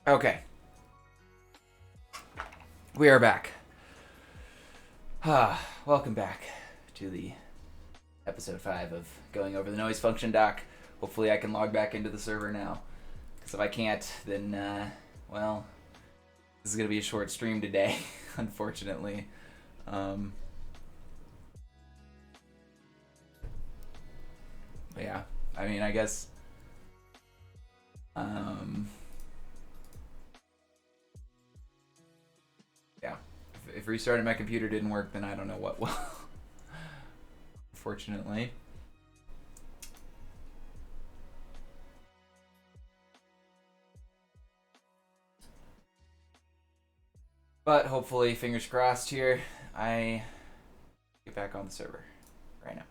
Okay. We are back. Welcome back to the episode 5 of going over the noise function doc. Hopefully I can log back into the server now. Because if I can't, then, well, this is going to be a short stream today, unfortunately. Yeah, I mean, I guess, yeah. If restarting my computer didn't work, then I don't know what will. Unfortunately. But hopefully, fingers crossed here, I get back on the server right now.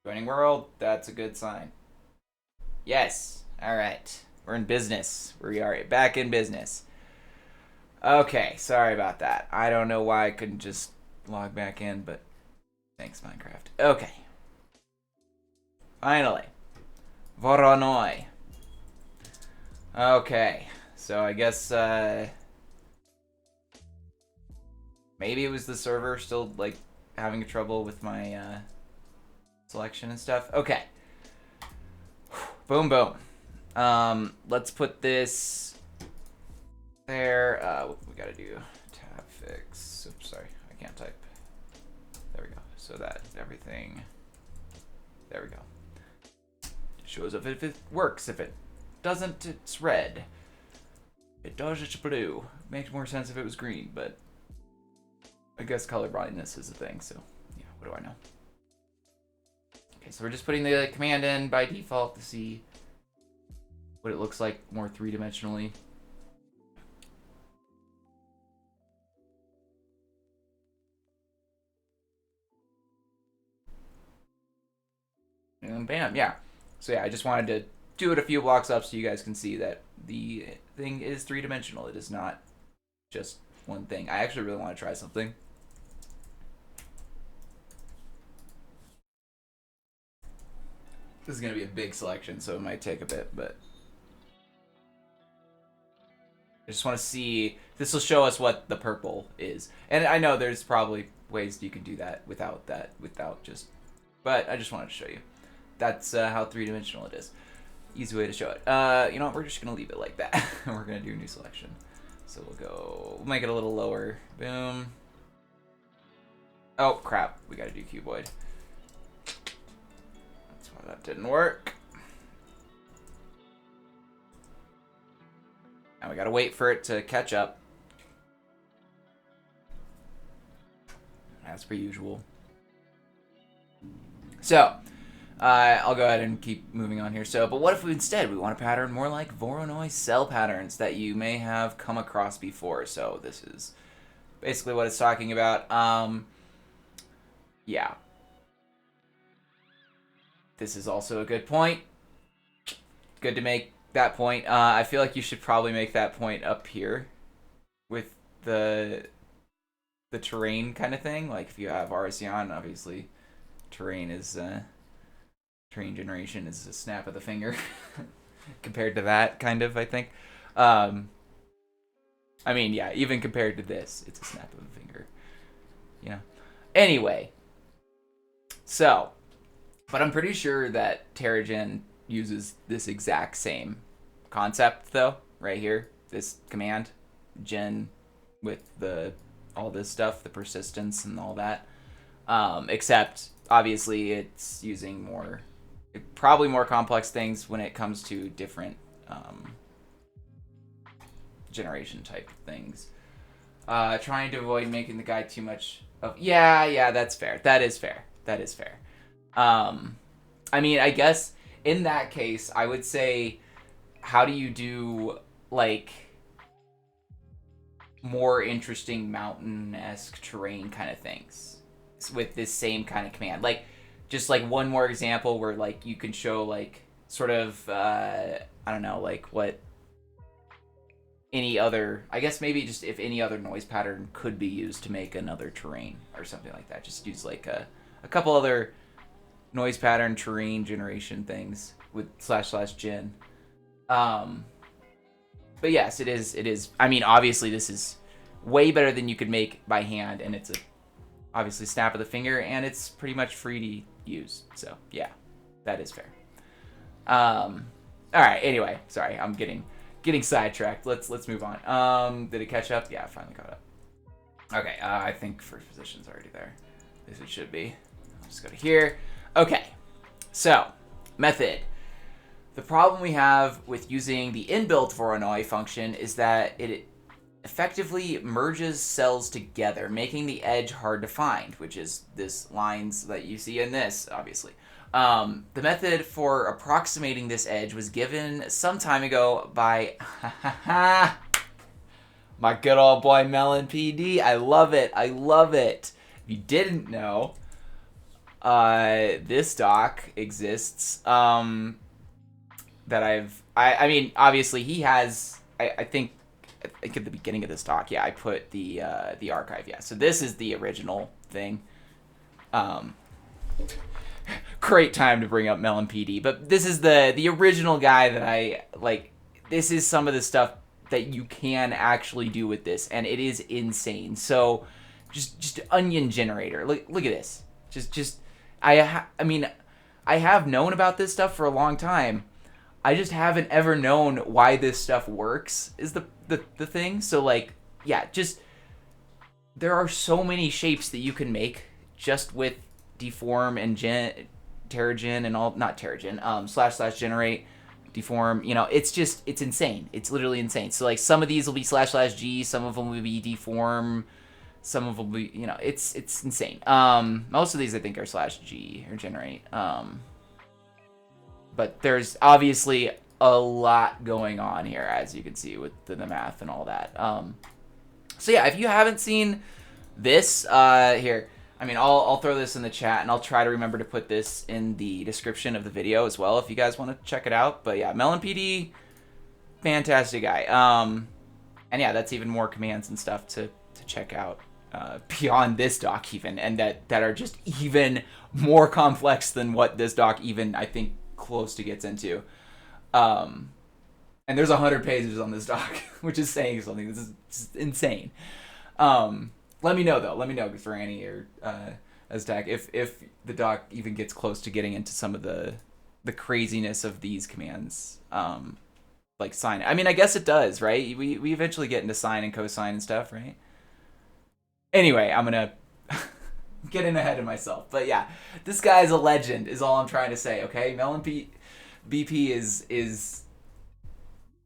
Joining world, that's a good sign. Yes. Alright. We're in business. We are back in business. Okay, sorry about that. I don't know why I couldn't just log back in, but thanks, Minecraft. Okay. Finally. Voronoi. Okay. So I guess, maybe it was the server still, like, having trouble with my, selection and stuff. Okay. Boom, boom. Let's put this there. What we gotta do? Tab fix. Oops, sorry. I can't type. There we go. So that everything. There we go. It shows if it works. If it doesn't, it's red. If it does, it's blue. Makes more sense if it was green, but I guess colorblindness is a thing, so yeah, what do I know? Okay, so we're just putting the command in by default to see what it looks like more three-dimensionally. And bam, yeah. So yeah, I just wanted to do it a few blocks up so you guys can see that the thing is three-dimensional. It is not just one thing. I actually really want to try something. This is going to be a big selection, so it might take a bit, but I just want to see. This will show us what the purple is. And I know there's probably ways you can do that, without just, but I just wanted to show you. That's how three-dimensional it is. Easy way to show it. You know what? We're just going to leave it like that. We're going to do a new selection. So we'll make it a little lower. Boom. Oh, crap. We got to do cuboid. That's why that didn't work. Now we got to wait for it to catch up. As per usual. So, I'll go ahead and keep moving on here. So, but what if we instead we want a pattern more like Voronoi cell patterns that you may have come across before? So this is basically what it's talking about. Yeah. This is also a good point. Good to make that point. I feel like you should probably make that point up here with the terrain kind of thing. Like if you have Arceon, obviously terrain is terrain generation is a snap of the finger compared to that kind of, I think. I mean, yeah, even compared to this, it's a snap of a finger. You know. Anyway, so, but I'm pretty sure that Terrigen uses this exact same concept though, right here. This command, gen with the all this stuff, the persistence and all that. Except obviously it's using probably more complex things when it comes to different generation type things. Trying to avoid making the guy too much of... Yeah, that's fair. That is fair. I mean, I guess in that case, I would say, how do you do, like, more interesting mountain-esque terrain kind of things with this same kind of command? Like, just, like, one more example where, like, you can show, like, sort of, I don't know, like, what any other... I guess maybe just if any other noise pattern could be used to make another terrain or something like that. Just use, like, a couple other noise pattern terrain generation things with //gen. But yes, it is. It is. I mean, obviously, this is way better than you could make by hand, and it's a obviously snap of the finger, and it's pretty much free to use. So yeah, that is fair. All right. Anyway, sorry, I'm getting sidetracked. Let's move on. Did it catch up? Yeah, I finally caught up. Okay. I think first position's already there. At least it should be. I'll just go to here. Okay. So method. The problem we have with using the inbuilt Voronoi function is that it effectively merges cells together, making the edge hard to find, which is this lines that you see in this, obviously. The method for approximating this edge was given some time ago by my good old boy Melon PD. I love it. I love it. If you didn't know, this doc exists. That I mean, obviously he has, I think at the beginning of this talk, yeah, I put the archive, yeah. So this is the original thing. Great time to bring up Melon PD, but this is the original guy that I, like, this is some of the stuff that you can actually do with this, and it is insane. So, just onion generator, look at this. I mean, I have known about this stuff for a long time. I just haven't ever known why this stuff works, is the thing. So, like, yeah, just, there are so many shapes that you can make just with deform and Terrigen and all, not Terrigen, / generate, deform, you know, it's insane. It's literally insane. So, like, some of these will be / G, some of them will be deform, some of them will be, you know, it's insane. Most of these I think are / G or generate. But there's obviously a lot going on here, as you can see with the math and all that. So yeah, if you haven't seen this, here, I mean, I'll throw this in the chat, and I'll try to remember to put this in the description of the video as well if you guys want to check it out. But yeah, Melon PD, fantastic guy. And yeah, that's even more commands and stuff to check out beyond this doc even, and that are just even more complex than what this doc even, I think, close to gets into. And there's 100 pages on this doc, which is saying something. This is insane. Let me know, though. Let me know, Zeranny or Aztec, if the doc even gets close to getting into some of the craziness of these commands. Like sine. I mean, I guess it does, right? We eventually get into sine and cosine and stuff, right? Anyway, I'm gonna getting ahead of myself. But yeah, this guy's a legend, is all I'm trying to say, okay? Melon BP is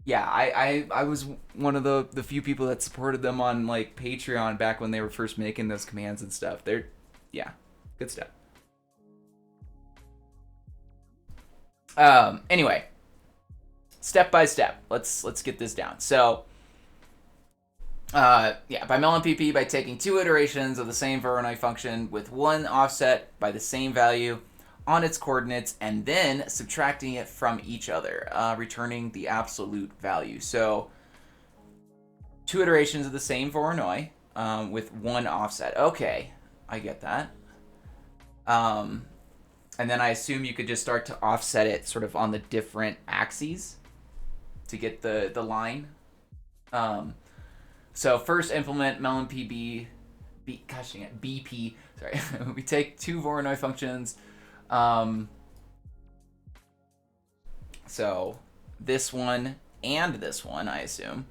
yeah, I was one of the few people that supported them on, like, Patreon back when they were first making those commands and stuff. They're, yeah, good stuff. Anyway, step by step, let's get this down. So, yeah, by Melon PP, by taking 2 iterations of the same Voronoi function with one offset by the same value on its coordinates, and then subtracting it from each other, returning the absolute value. So 2 iterations of the same Voronoi with one offset. Okay, I get that. And then I assume you could just start to offset it sort of on the different axes to get the line. So first implement Melon PB, gosh dang it, BP, sorry. We take 2 Voronoi functions. So this one and this one, I assume.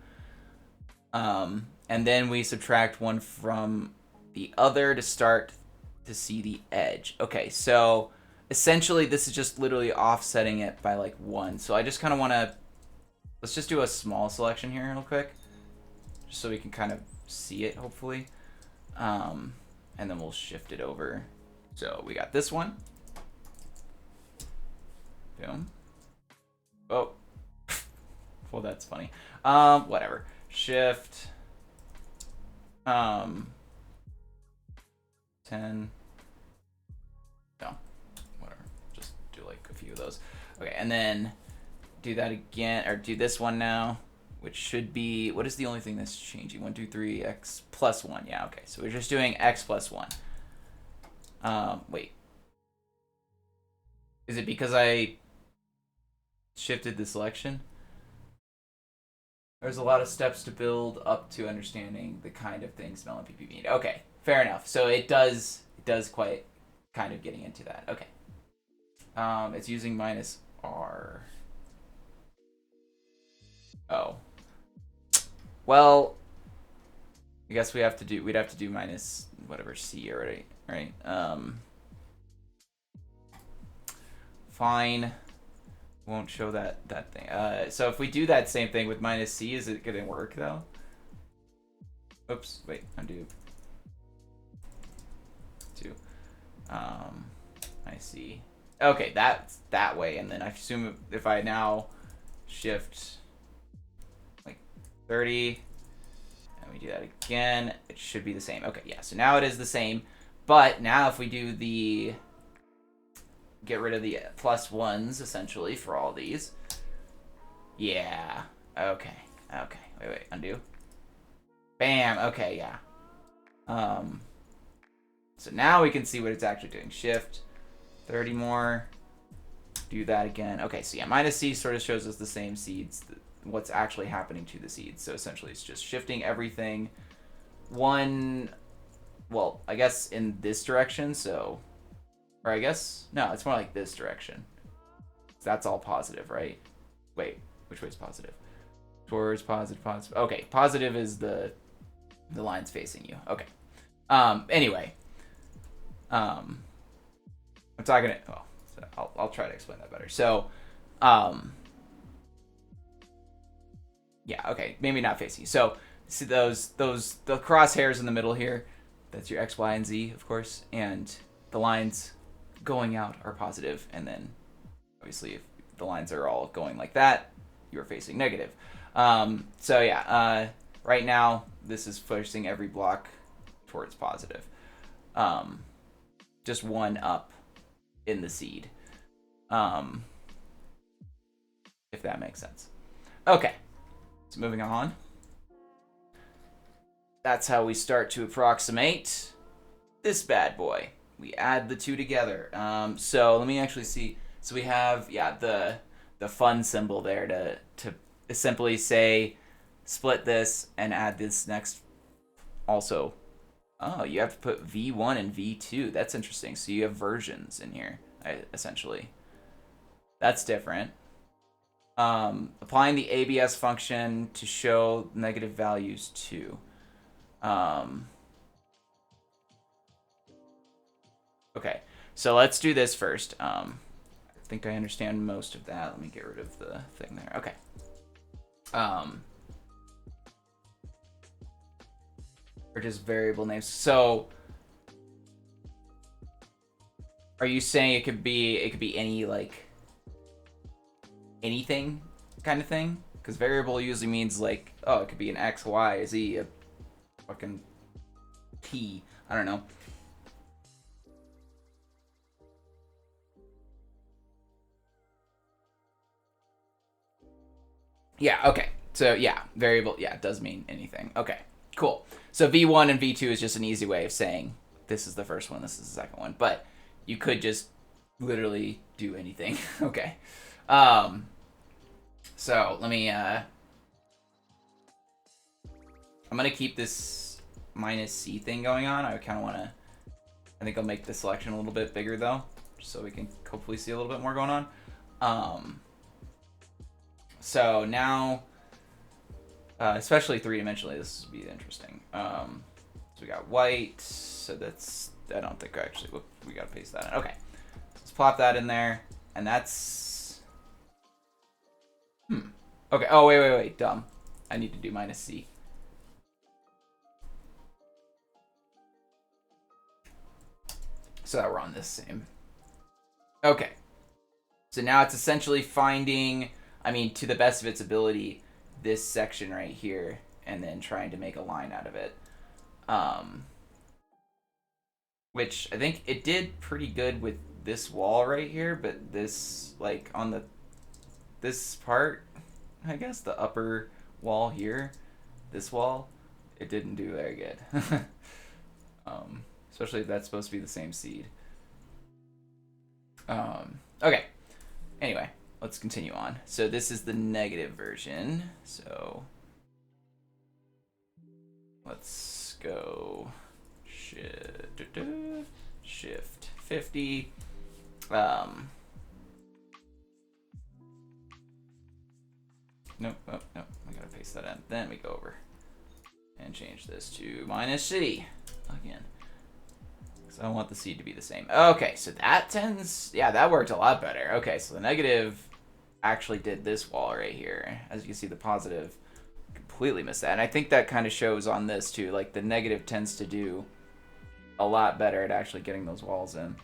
And then we subtract one from the other to start to see the edge. Okay, so essentially this is just literally offsetting it by like 1. So I just kind of want to, let's just do a small selection here real quick, just so we can kind of see it, hopefully. And then we'll shift it over. So we got this one. Boom. Oh. Well, that's funny. Whatever. Shift. 10. No. Whatever. Just do like a few of those. Okay, and then do that again, or do this one now, which should be, what is the only thing that's changing? 1, 2, 3, x plus 1. Yeah, okay. So we're just doing x plus 1. Wait. Is it because I shifted the selection? There's a lot of steps to build up to understanding the kind of things Mel and PP mean. Okay, fair enough. So it does quite kind of getting into that. Okay. It's using minus R. Oh. Well, I guess we'd have to do minus whatever C already, right? Fine. Won't show that thing. So if we do that same thing with minus C, is it gonna work though? Oops, wait, undo. Two. I see. Okay, that's that way, and then I assume if I now shift like 30, and we do that again, it should be the same. Okay, yeah, so now it is the same, but now if we do the get rid of the +1s essentially for all these. Yeah. Okay. Wait. Undo. Bam. Okay. Yeah. So now we can see what it's actually doing. Shift 30 more. Do that again. Okay. So yeah, minus C sort of shows us the same seeds. What's actually happening to the seeds. So essentially, it's just shifting everything one. Well, I guess in this direction. So. Or I guess, no, it's more like this direction. That's all positive, right? Wait, which way is positive? Towards positive. Okay, positive is the lines facing you. Okay. Anyway. I'm talking, well, so I'll try to explain that better. So, yeah, okay, maybe not facing you. So, see the crosshairs in the middle here, that's your X, Y, and Z, of course, and the lines going out are positive, and then obviously if the lines are all going like that, you're facing negative. So yeah, right now this is pushing every block towards positive. Just one up in the seed. If that makes sense. Okay, so moving on. That's how we start to approximate this bad boy. We add the two together. So let me actually see. So we have, yeah, the fun symbol there to simply say split this and add this next also. Oh, you have to put V1 and V2. That's interesting. So you have versions in here, essentially. That's different. Applying the ABS function to show negative values too. Okay, so let's do this first. I think I understand most of that. Let me get rid of the thing there. Okay. Or just variable names. So, are you saying it could be any like anything kind of thing? Because variable usually means like, oh, it could be an X, Y, Z, a fucking T. I don't know. Yeah, okay. So, yeah, variable, yeah, it does mean anything. Okay, cool. So, V1 and V2 is just an easy way of saying this is the first one, this is the second one. But you could just literally do anything. Okay. So, let me, I'm going to keep this minus C thing going on. I kind of want to, I think I'll make the selection a little bit bigger, though, just so we can hopefully see a little bit more going on. So now, especially three-dimensionally, this would be interesting. So we got white, so that's, I don't think actually, we got to paste that in. Okay, let's plop that in there, and that's, okay, oh, wait, dumb. I need to do minus C. So that we're on this same. Okay, so now it's essentially finding, I mean, to the best of its ability, this section right here, and then trying to make a line out of it. Which I think it did pretty good with this wall right here, but this, like, on this part, I guess, the upper wall here, this wall, it didn't do very good. Especially if that's supposed to be the same seed. Okay. Anyway, let's continue on. So this is the negative version. So let's go shift 50. Nope, oh, nope, we gotta paste that in. Then we go over and change this to -c again. Because I want the seed to be the same. Okay, so that that worked a lot better. Okay, so the negative actually did this wall right here. As you can see, the positive completely missed that. And I think that kind of shows on this too. Like the negative tends to do a lot better at actually getting those walls in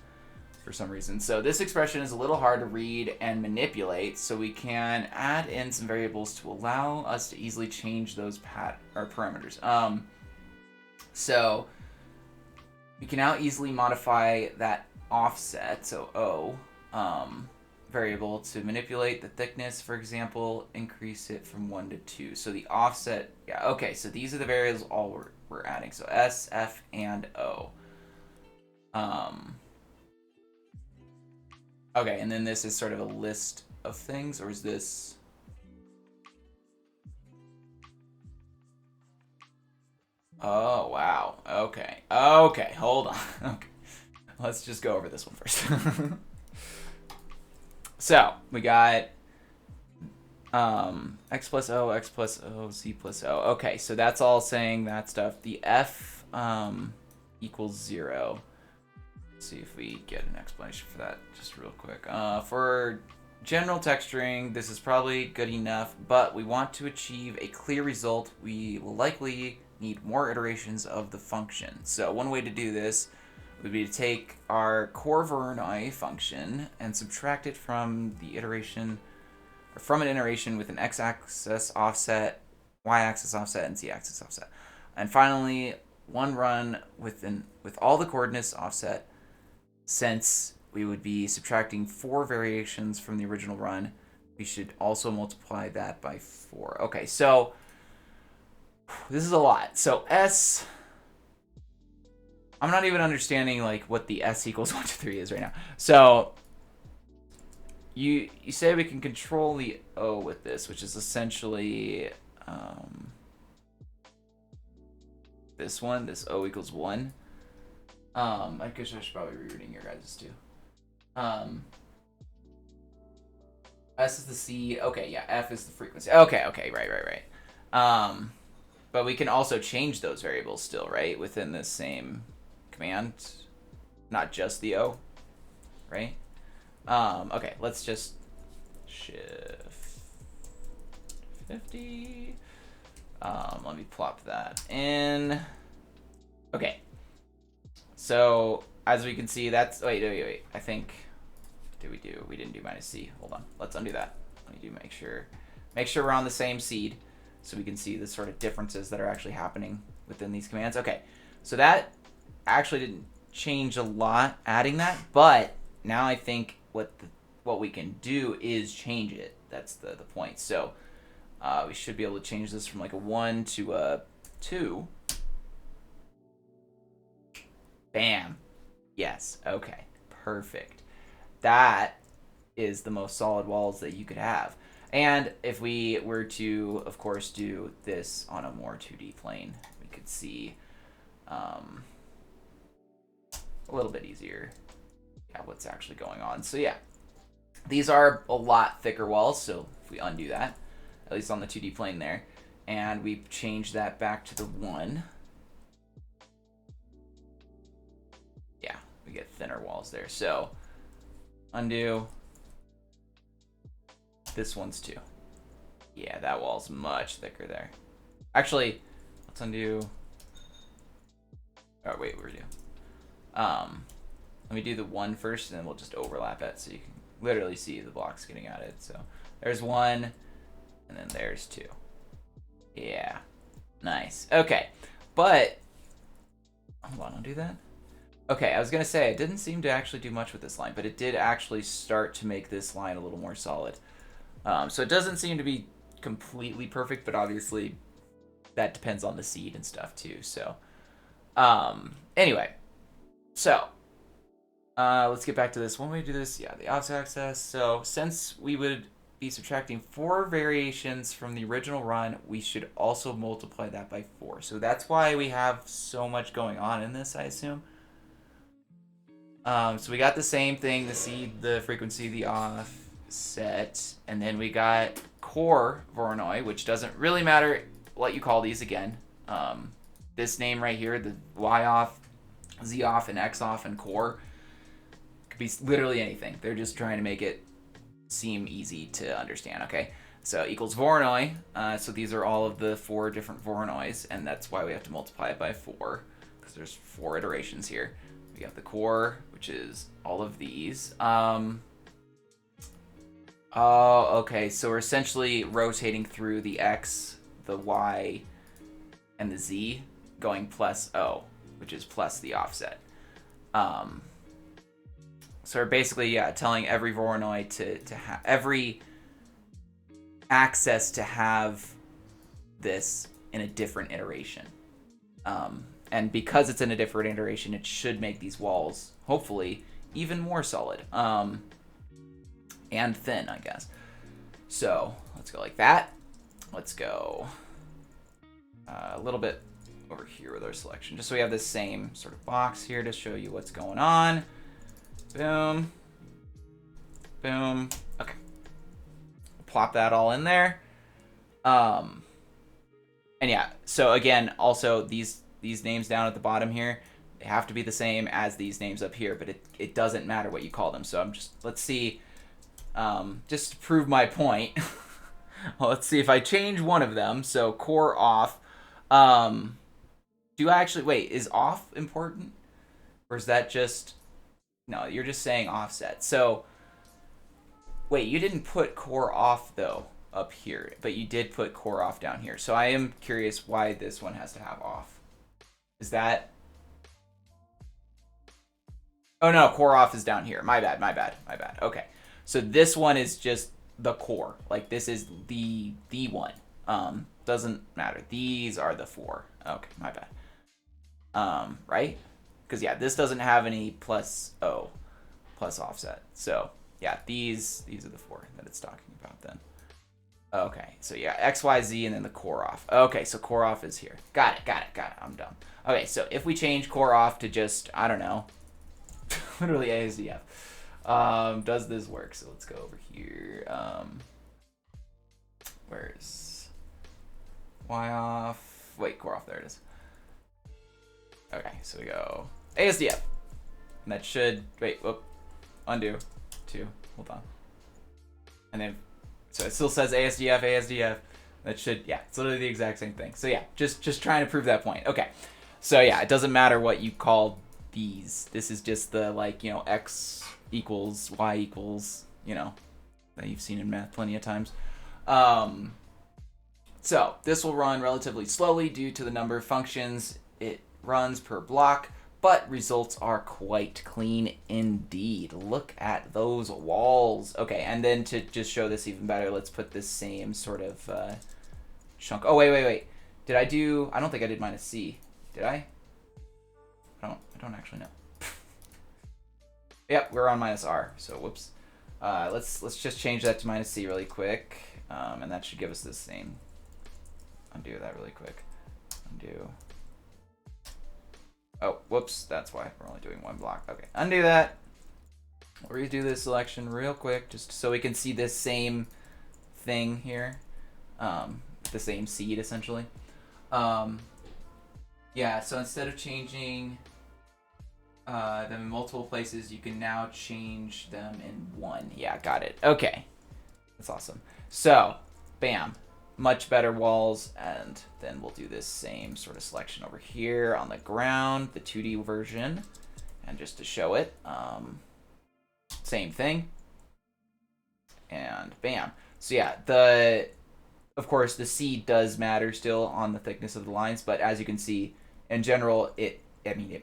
for some reason. So this expression is a little hard to read and manipulate, so we can add in some variables to allow us to easily change those parameters. So we can now easily modify that offset, so O, variable to manipulate the thickness, for example, increase it from 1 to 2. So the offset, yeah, okay, so these are the variables all we're adding. So S, F, and O. Okay, and then this is sort of a list of things, or is this... Oh, wow. Okay. Okay, hold on. Okay. Let's just go over this one first. So, we got x plus O, x plus O, z plus O. Okay, so that's all saying that stuff. The f equals 0. Let's see if we get an explanation for that just real quick. For general texturing, this is probably good enough, but we want to achieve a clear result. We will likely need more iterations of the function. So one way to do this would be to take our core Voronoi function and subtract it from the iteration, or from an iteration with an x-axis offset, y-axis offset, and z-axis offset. And finally, one run with all the coordinates offset. Since we would be subtracting 4 variations from the original run, we should also multiply that by 4. Okay, so this is a lot. So S, I'm not even understanding like what the S equals 1 to 3 is right now. So you say we can control the O with this, which is essentially this one, this O equals 1. I guess I should probably be rereading your guys' too. S is the C. Okay, yeah, F is the frequency. Okay, right. But we can also change those variables still, right? Within this same command. Not just the O, right? Okay, let's just shift 50. Let me plop that in. Okay. So, as we can see, that's... Wait. I think... We didn't do -c. Hold on. Let's undo that. Let me make sure we're on the same seed so we can see the sort of differences that are actually happening within these commands. Okay. So that actually didn't change a lot adding that, but now I think what we can do is change it. That's the point. So, we should be able to change this from like a 1 to a 2. Bam. Yes. Okay. Perfect. That is the most solid walls that you could have. And if we were to, of course, do this on a more 2D plane, we could see a little bit easier what's actually going on. So yeah, these are a lot thicker walls. So if we undo that, at least on the 2D plane there, and we change that back to the 1, we get thinner walls there. So undo. This one's 2. Yeah, that wall's much thicker there. Actually, let's undo. Oh wait, we're due. Let me do the 1 first, and then we'll just overlap it so you can literally see the blocks getting added. So there's 1, and then there's 2. Yeah, nice. Okay, but hold on, undo that. Okay, I was going to say, it didn't seem to actually do much with this line, but it did actually start to make this line a little more solid. So it doesn't seem to be completely perfect, but obviously that depends on the seed and stuff too. So anyway, so let's get back to this. One way to do this, yeah, the offset access. So since we would be subtracting 4 variations from the original run, we should also multiply that by 4. So that's why we have so much going on in this, I assume. So we got the same thing, the seed, the frequency, the offset, and then we got core Voronoi, which doesn't really matter what you call these again. This name right here, the Y off, Z off, and X off, and core, could be literally anything. They're just trying to make it seem easy to understand, okay? So equals Voronoi, so these are all of the 4 different Voronois, and that's why we have to multiply it by 4, because there's 4 iterations here. We have the core, which is all of these. Oh, okay, so we're essentially rotating through the X, the Y, and the Z, going plus O, which is plus the offset. So we're basically, yeah, telling every Voronoi to have every access to have this in a different iteration. And because it's in a different iteration, it should make these walls, hopefully, even more solid. And thin, I guess. So let's go like that. Let's go a little bit over here with our selection, just so we have the same sort of box here to show you what's going on. Boom. Boom. Okay. Plop that all in there. And yeah, so again, also these names down at the bottom here, they have to be the same as these names up here, but it doesn't matter what you call them. So let's see, just to prove my point, well, let's see if I change one of them. So core off, do I actually, wait, is off important? Or is that just, no, you're just saying offset. So, wait, you didn't put core off though up here, but you did put core off down here. So I am curious why this one has to have off. Is that... Oh no, core off is down here. My bad. Okay. So this one is just the core. Like this is the one. Doesn't matter. These are the 4. Okay, my bad. Right? Because yeah, this doesn't have any plus O, plus offset. So yeah, these are the 4 that it's talking about then. Okay, so yeah, X, Y, Z, and then the core off. Okay, so core off is here. Got it. I'm done. Okay, so if we change core off to just, I don't know, literally ASDF, does this work? So let's go over here. Where's Y off? Wait, core off, there it is. Okay, so we go ASDF. And that should, wait, whoop, undo, 2, hold on. And then, so it still says ASDF. That should, yeah, it's literally the exact same thing. So yeah, just trying to prove that point. Okay, so yeah, it doesn't matter what you call these. This is just the, like, you know, X equals Y equals, you know, that you've seen in math plenty of times. So this will run relatively slowly due to the number of functions it runs per block, but results are quite clean indeed. Look at those walls. Okay, and then to just show this even better, let's put this same sort of chunk. Oh, wait. Did I do... I don't think I did minus C. Did I? I don't actually know. Yep, we're on minus R, so whoops. Let's just change that to minus C really quick, and that should give us the same. Undo that really quick. Undo. Oh, whoops, that's why we're only doing 1 block. Okay, undo that. We'll redo this selection real quick, just so we can see this same thing here. The same seed, essentially. Yeah, so instead of changing them in multiple places, you can now change them in 1. Yeah, got it. Okay. That's awesome. So, bam. Much better walls, and then we'll do this same sort of selection over here on the ground, the 2D version, and just to show it, same thing, and bam. So yeah, of course the C does matter still on the thickness of the lines, but as you can see, in general, it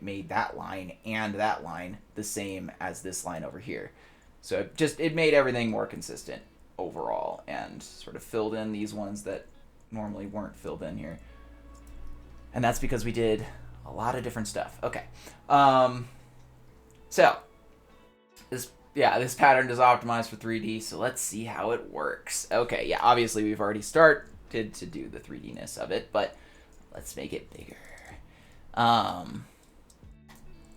made that line and that line the same as this line over here. So it made everything more consistent overall, and sort of filled in these ones that normally weren't filled in here. And that's because we did a lot of different stuff. Okay. So this yeah, this pattern is optimized for 3D, so let's see how it works. Okay, yeah, obviously we've already started to do the 3D-ness of it, but let's make it bigger.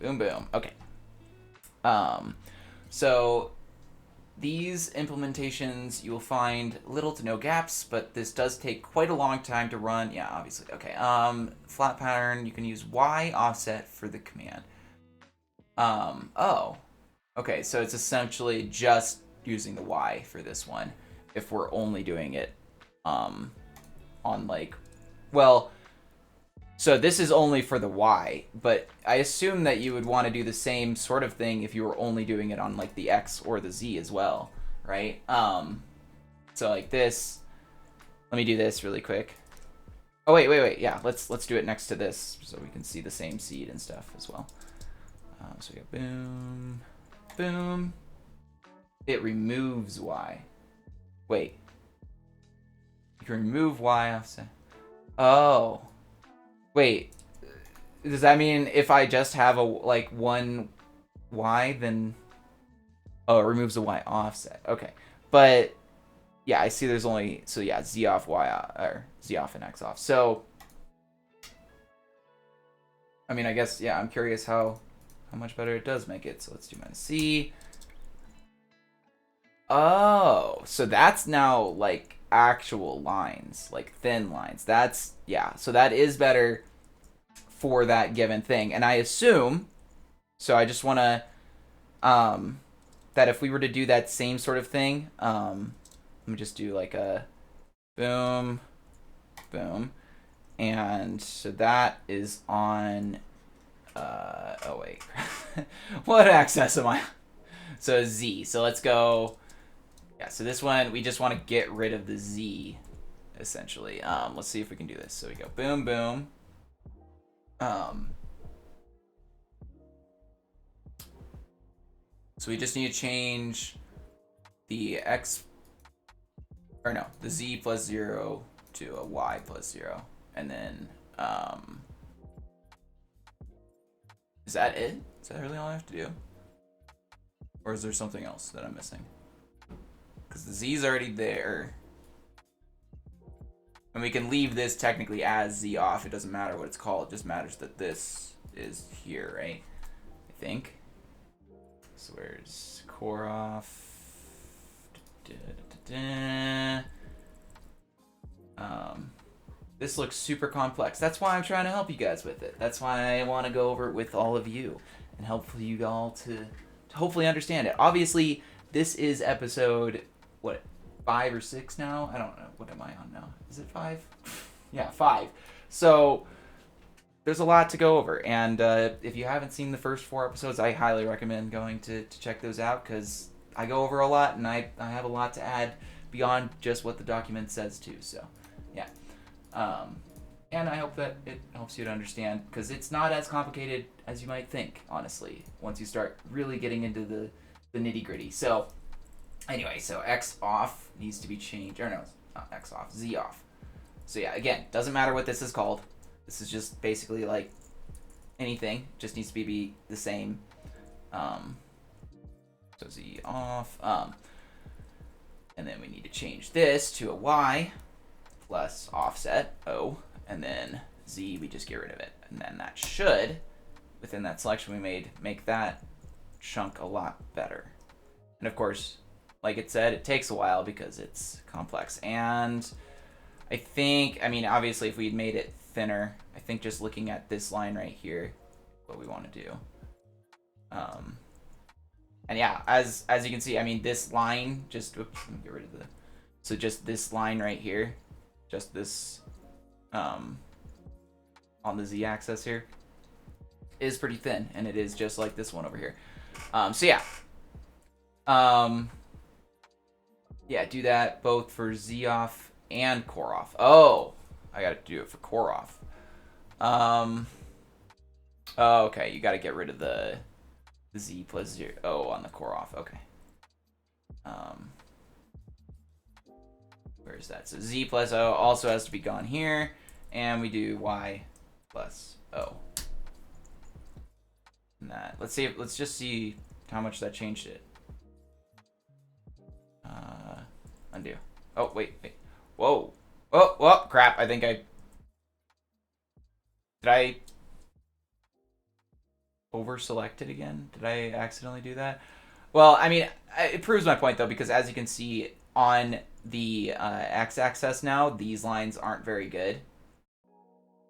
Boom, boom. Okay. So these implementations, you will find little to no gaps, but this does take quite a long time to run. Yeah, obviously. Okay. Flat pattern, you can use Y offset for the command. Oh. Okay, so it's essentially just using the Y for this one if we're only doing it on like, well, so this is only for the Y, but I assume that you would want to do the same sort of thing if you were only doing it on like the X or the Z as well, right? So like this, let me do this really quick. Oh wait, yeah, let's do it next to this so we can see the same seed and stuff as well. So we go boom, boom. It removes Y. Wait, you can remove Y offset. Oh. Wait, does that mean if I just have a like one Y, then oh, it removes the Y offset? Okay, but yeah, I see. There's only so yeah, Z off Y or Z off and X off. So I mean, I guess yeah. I'm curious how much better it does make it. So let's do -C. Oh, so that's now like actual lines, like thin lines. That's yeah. So that is better for that given thing. And I assume, so I just want to, that if we were to do that same sort of thing, let me just do like a boom, boom. And so that is on, oh wait, what access am I? So Z, so let's go, yeah, so this one, we just want to get rid of the Z, essentially. Let's see if we can do this. So we go boom, boom. So we just need to change the X, or no, the Z plus 0 to a Y plus 0. And then, is that it? Is that really all I have to do? Or is there something else that I'm missing? Because the Z's already there. And we can leave this technically as Z off. It doesn't matter what it's called. It just matters that this is here, right? I think. So where's core off? This looks super complex. That's why I'm trying to help you guys with it. That's why I want to go over it with all of you and hopefully you all to hopefully understand it. Obviously, this is episode, what, 5 or 6 now? I don't know. What am I on now? Is it 5? Yeah, 5. So there's a lot to go over. And if you haven't seen the first 4 episodes, I highly recommend going to check those out because I go over a lot and I have a lot to add beyond just what the document says too. So, yeah. And I hope that it helps you to understand because it's not as complicated as you might think, honestly, once you start really getting into the nitty gritty. So, anyway, so X off needs to be changed, or no, it's not X off, Z off. So yeah, again, doesn't matter what this is called. This is just basically like anything, just needs to be the same. So Z off, and then we need to change this to a Y plus offset O, and then Z, we just get rid of it. And then that should, within that selection we made, make that chunk a lot better. And of course, like it said, it takes a while because it's complex. And I think, I mean, obviously if we'd made it thinner, I think just looking at this line right here, what we want to do. And yeah, as you can see, I mean, this line, just, oops, let me get rid of the, so just this line right here, just this, on the Z-axis here, is pretty thin, and it is just like this one over here. So yeah. Yeah, do that both for Z off and core off. Oh, I gotta do it for core off. Oh, okay, you gotta get rid of the Z plus 0 on the core off. Okay. Where is that? So Z plus O also has to be gone here, and we do Y plus O. And that, let's just see how much that changed it. Undo. Oh, wait. Whoa. Oh, crap. I think did I over-select it again? Did I accidentally do that? Well, I mean, it proves my point, though, because as you can see on the x-axis now, these lines aren't very good.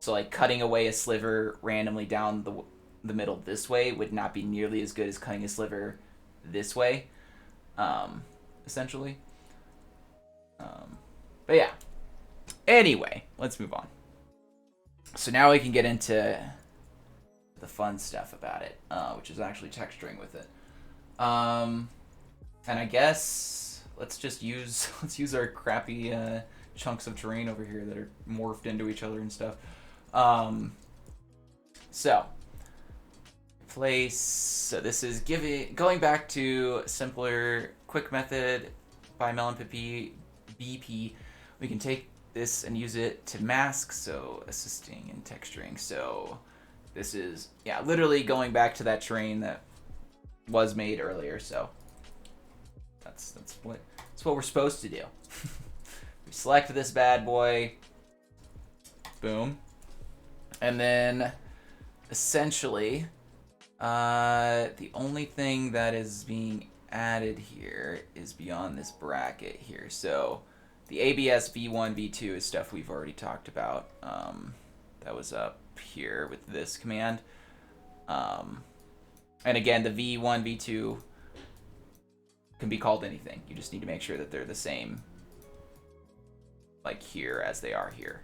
So, like, cutting away a sliver randomly down the middle this way would not be nearly as good as cutting a sliver this way, essentially. But yeah. Anyway, let's move on. So now we can get into the fun stuff about it, which is actually texturing with it. And I guess let's use our crappy chunks of terrain over here that are morphed into each other and stuff. So this is going back to simpler quick method by melonpp BP. We can take this and use it to mask, so assisting in texturing. So this is literally going back to that terrain that was made earlier. So that's what we're supposed to do. We select this bad boy, boom, and then essentially the only thing that is being added here is beyond this bracket here. So the ABS V1 V2 is stuff we've already talked about. That was up here with this command. And again, the V1 V2 can be called anything. You just need to make sure that they're the same, like here, as they are here.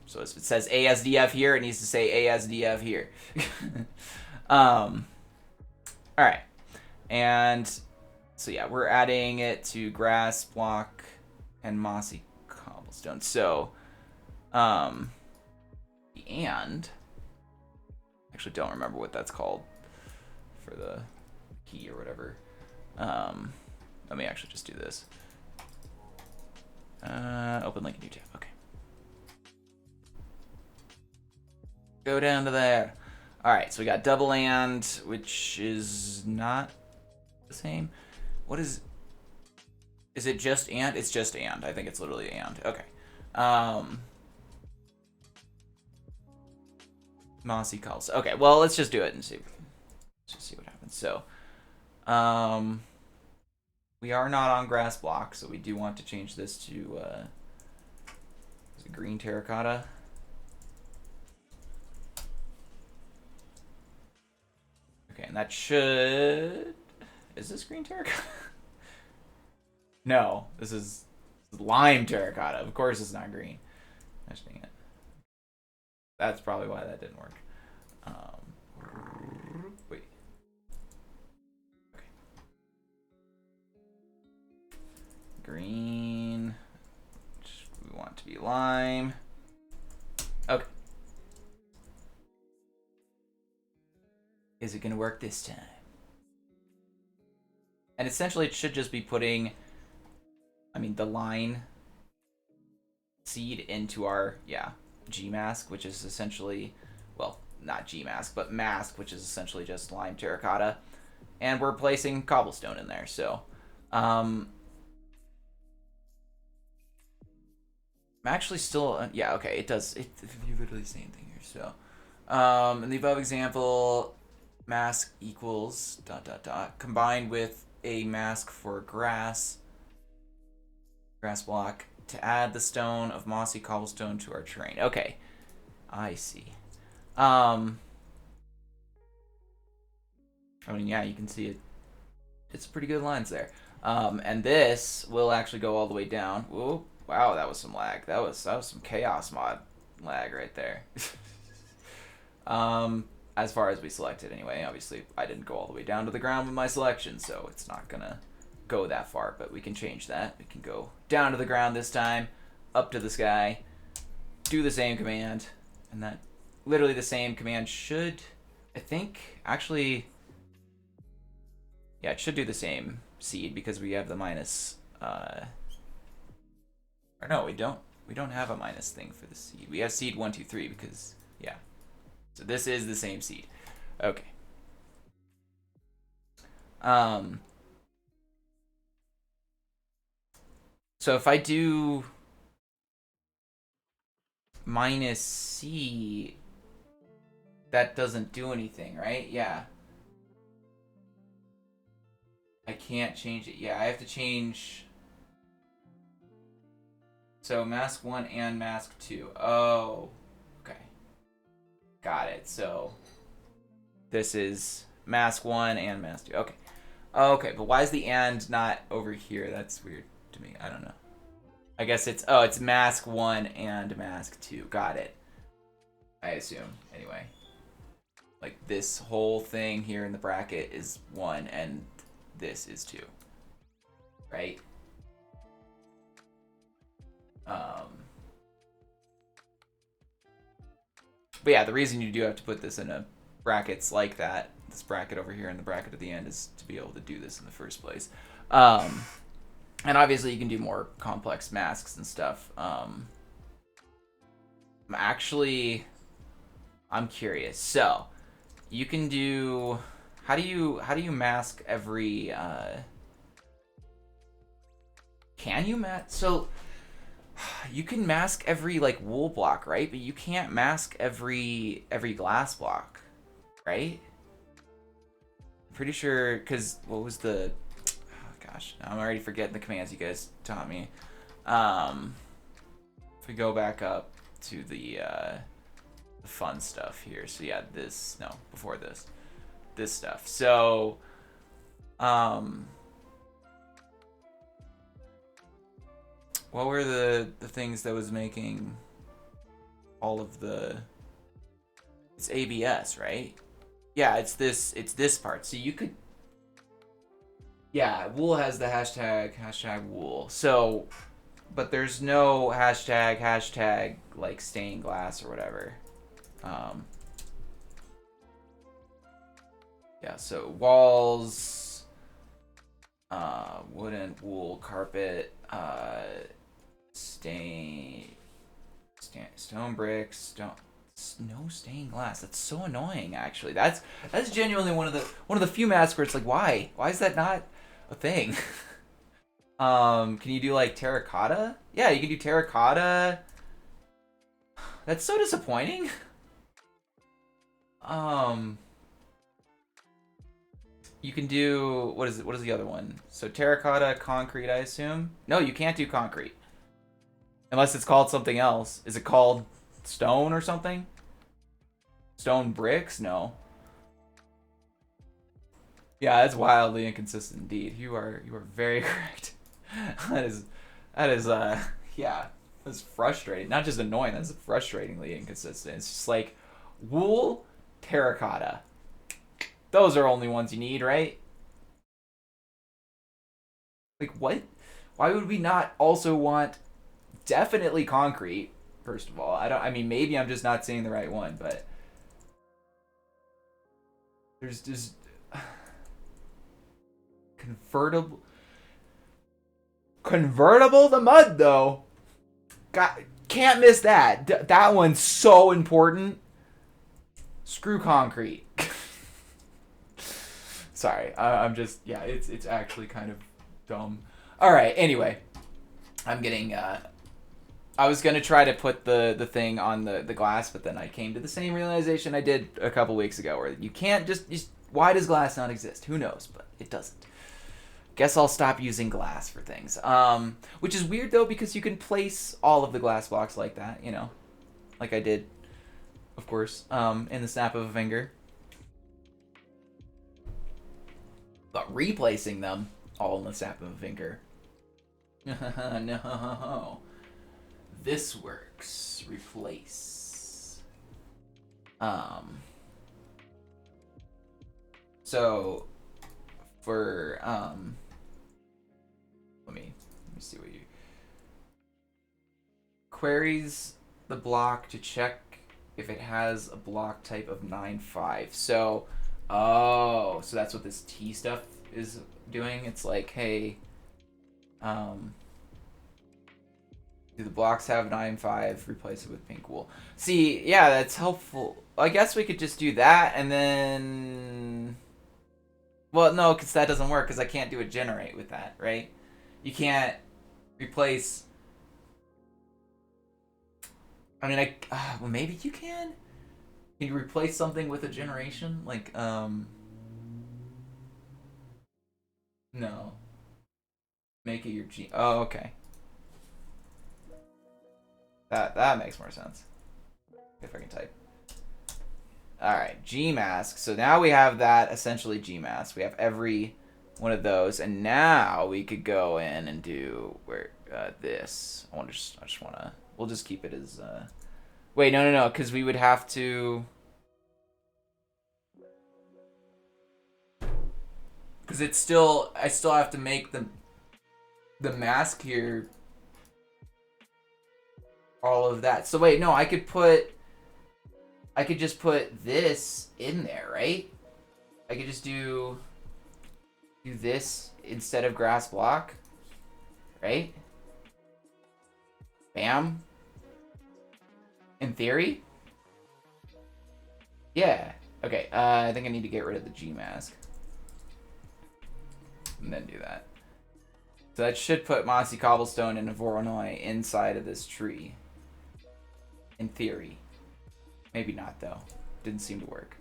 So if it says ASDF here, it needs to say ASDF here. All right, and so yeah, we're adding it to grass, block, and mossy cobblestone. So, and actually don't remember what that's called for the key or whatever. Let me actually just do this. Open link in new tab. Okay. Go down to there. All right, so we got double and, which is not the same. What is it just and? It's just and. I think it's literally and. Okay. Mossy calls. Okay, well, let's just do it and see. Let's just see what happens. So, we are not on grass block, so we do want to change this to green terracotta. Okay, and that should... Is this green terracotta? No, this is lime terracotta. Of course it's not green. Gosh dang it. That's probably why that didn't work. Wait. Okay. Green. Which we want to be lime. Okay. Is it going to work this time? And essentially it should just be putting, the line seed into our, Gmask, which is essentially, well, not Gmask, but mask, which is essentially just lime terracotta. And we're placing cobblestone in there, so. I'm actually still, okay, it does, you're literally the same thing here, so. In the above example, mask equals ... combined with a mask for grass block to add the stone of mossy cobblestone to our terrain. Okay, I see. You can see it. It's pretty good lines there. And this will actually go all the way down. Whoa, wow, that was some lag. That was some chaos mod lag right there. As far as we selected anyway. Obviously, I didn't go all the way down to the ground with my selection, so it's not gonna go that far, but we can change that. We can go down to the ground this time, up to the sky, do the same command, and that literally the same command should, I think, actually, it should do the same seed because we have the minus, or no, we don't have a minus thing for the seed. We have seed 1, 2, 3 because, so this is the same seed. Okay. So if I do minus C, that doesn't do anything, right? Yeah. I can't change it. Yeah, I have to change. So mask 1 and mask 2. Oh, okay. Got it. So this is mask 1 and mask 2. Okay. Okay, but why is the and not over here? That's weird to me. I don't know. I guess it's mask 1 and mask 2. Got it. I assume. Anyway. Like this whole thing here in the bracket is 1 and this is 2. Right? But yeah, the reason you do have to put this in a brackets like that, this bracket over here and the bracket at the end, is to be able to do this in the first place. And obviously you can do more complex masks and stuff. Actually, I'm curious. So you can do, how do you mask every can you mask? So you can mask every like wool block, right? But you can't mask every glass block, right? I'm pretty sure, because what was the, oh gosh, I'm already forgetting the commands you guys taught me. If we go back up to the fun stuff here. So yeah, before this stuff. So what were the things that was making all of the, it's ABS, right? Yeah, it's this part. So you could, yeah, wool has the hashtag wool. So, but there's no hashtag like stained glass or whatever. Yeah, so walls, wooden, wool, carpet, stone bricks, no stained glass. That's so annoying. Actually, that's genuinely one of the few masks where it's like, why is that not a thing? Can you do like terracotta? Yeah, you can do terracotta. That's so disappointing. You can do, what is the other one? So terracotta, concrete, I assume. No, you can't do concrete unless it's called something else. Is it called stone or something? Stone bricks? No. Yeah, that's wildly inconsistent indeed. You are very correct. that is yeah, that's frustrating. Not just annoying, that's frustratingly inconsistent. It's just like wool, terracotta. Those are only ones you need, right? Like what? Why would we not also want definitely concrete? First of all, I mean, maybe I'm just not seeing the right one, but there's just convertible to mud though. Can't miss that. That one's so important. Screw concrete. Sorry, I'm just, yeah, it's actually kind of dumb. All right, anyway, I'm getting, I was going to try to put the thing on the glass, but then I came to the same realization I did a couple weeks ago, where you can't just, why does glass not exist? Who knows, but it doesn't. Guess I'll stop using glass for things. Which is weird, though, because you can place all of the glass blocks like that, you know, like I did, of course, in the snap of a finger. But replacing them all in the snap of a finger. No. This works. Replace. So for let me see what you queries the block to check if it has a block type of 9-5. So so that's what this T stuff is doing. It's like, hey, do the blocks have 9-5? Replace it with pink wool. See, yeah, that's helpful. I guess we could just do that and then, well, no, because that doesn't work because I can't do a generate with that, right? You can't replace. I mean, well, maybe you can. Can you replace something with a generation? Like, no. Make it your G. Oh, okay. That makes more sense. If I can type. Alright, Gmask. So now we have that essentially Gmask. We have every one of those, and now we could go in and do this. I just wanna. We'll just keep it as. Wait, no, because we would have to. Because it's still, I still have to make the mask here. All of that. So wait, no, I could just put this in there, right? I could just do this instead of grass block, right? Bam. In theory? Yeah. Okay, I think I need to get rid of the G mask. And then do that. So that should put Mossy Cobblestone and a Voronoi inside of this tree. In theory. Maybe not, though. Didn't seem to work.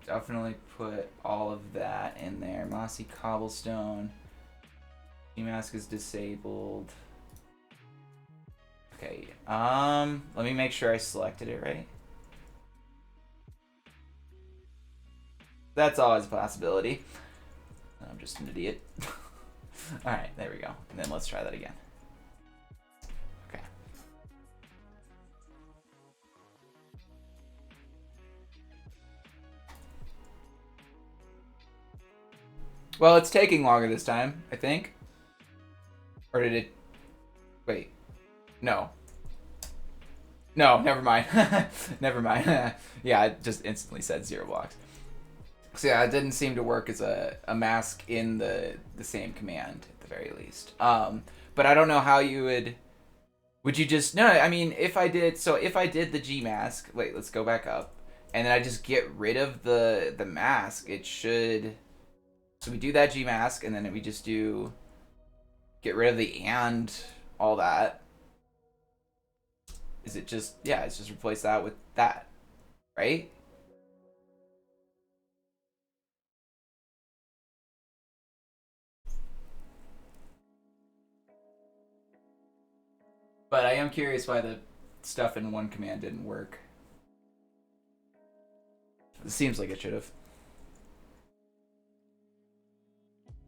Definitely put all of that in there. Mossy Cobblestone. G-Mask is disabled. Okay, let me make sure I selected it right. That's always a possibility. I'm just an idiot. Alright, there we go. And then let's try that again. Okay. Well, it's taking longer this time, I think. Or did it... Wait. No. No, never mind. Never mind. Yeah, it just instantly said 0 blocks. So yeah, it didn't seem to work as a mask in the same command, at the very least. But I don't know how you would you just... No, I mean, if I did the G mask... Wait, let's go back up. And then I just get rid of the mask, it should... So we do that G mask, and then we just do... Get rid of the and all that. Is it just... Yeah, it's just replace that with that. Right? But I am curious why the stuff in one command didn't work. It seems like it should have.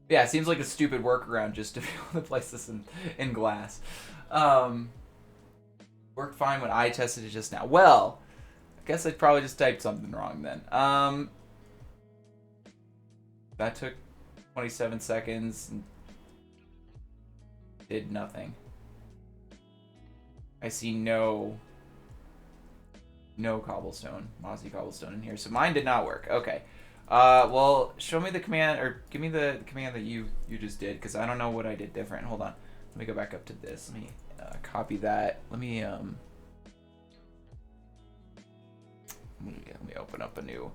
Yeah, it seems like a stupid workaround just to be able to place this in glass. Worked fine when I tested it just now. Well, I guess I probably just typed something wrong then. That took 27 seconds and did nothing. I see no cobblestone, mossy cobblestone in here. So mine did not work. Okay. Well, show me the command, or give me the command that you just did, because I don't know what I did different. Hold on. Let me go back up to this. Let me copy that. Let me open up a new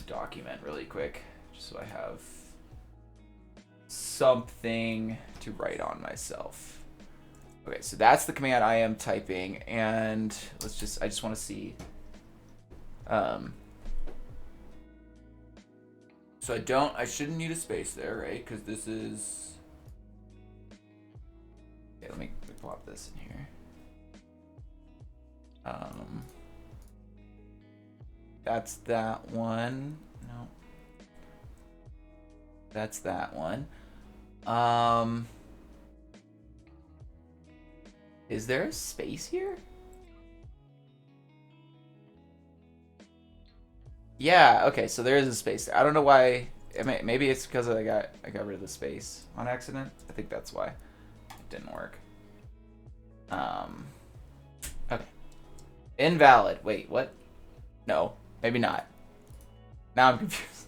document really quick, just so I have something to write on myself. Okay, so that's the command I am typing, and I just want to see. So I shouldn't need a space there, right? Because this is... Okay, let me plop this in here. That's that one. No. That's that one. Is there a space here? Yeah, okay, so there is a space there. I don't know why. Maybe it's because I got rid of the space on accident. I think that's why it didn't work. Okay. Invalid. Wait, what? No, maybe not. Now I'm confused.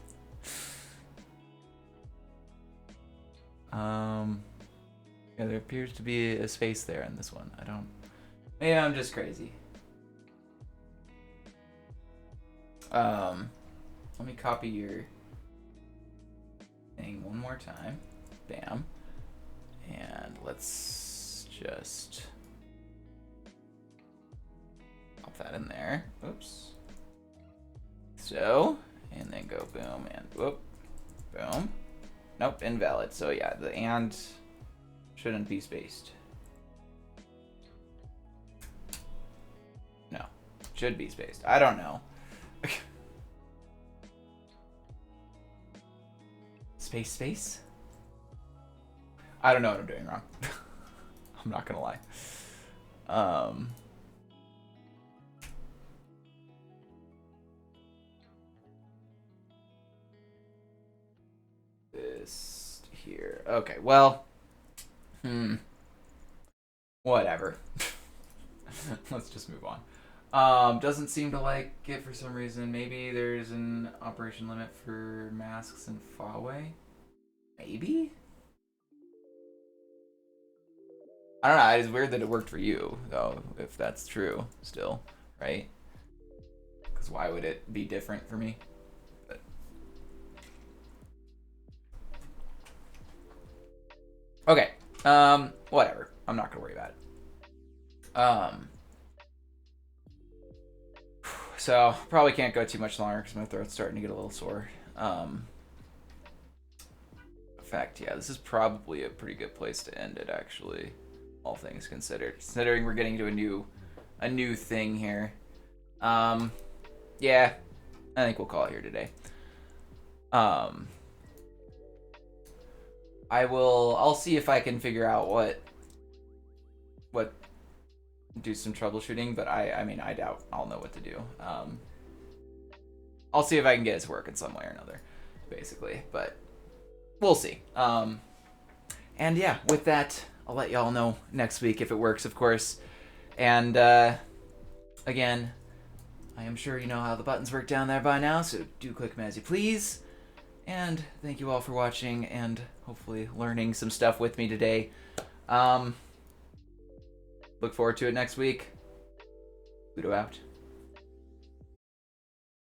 Yeah, there appears to be a space there in this one. I don't... Maybe I'm just crazy. Let me copy your thing one more time. Bam. And let's just pop that in there. Oops. So, and then go boom and whoop. Boom. Nope, invalid. So yeah, the and shouldn't be spaced. No, should be spaced. I don't know. Space? I don't know what I'm doing wrong. I'm not gonna lie. This here. Okay, well. Whatever. Let's just move on. Doesn't seem to like it for some reason. Maybe there's an operation limit for masks and Huawei? Maybe? I don't know. It's weird that it worked for you, though, if that's true still, right? Because why would it be different for me? But... okay. Whatever. I'm not gonna worry about it. So probably can't go too much longer because my throat's starting to get a little sore. In fact, yeah, this is probably a pretty good place to end it, actually, all things considered. Considering we're getting to a new thing here. Yeah, I think we'll call it here today. I'll see if I can figure out what do some troubleshooting, but I mean, I doubt I'll know what to do. I'll see if I can get it to work in some way or another, basically, but we'll see. And yeah, with that, I'll let y'all know next week if it works, of course. And again, I am sure you know how the buttons work down there by now, so do click them as you please. And thank you all for watching and hopefully learning some stuff with me today. Look forward to it next week. Pluto out.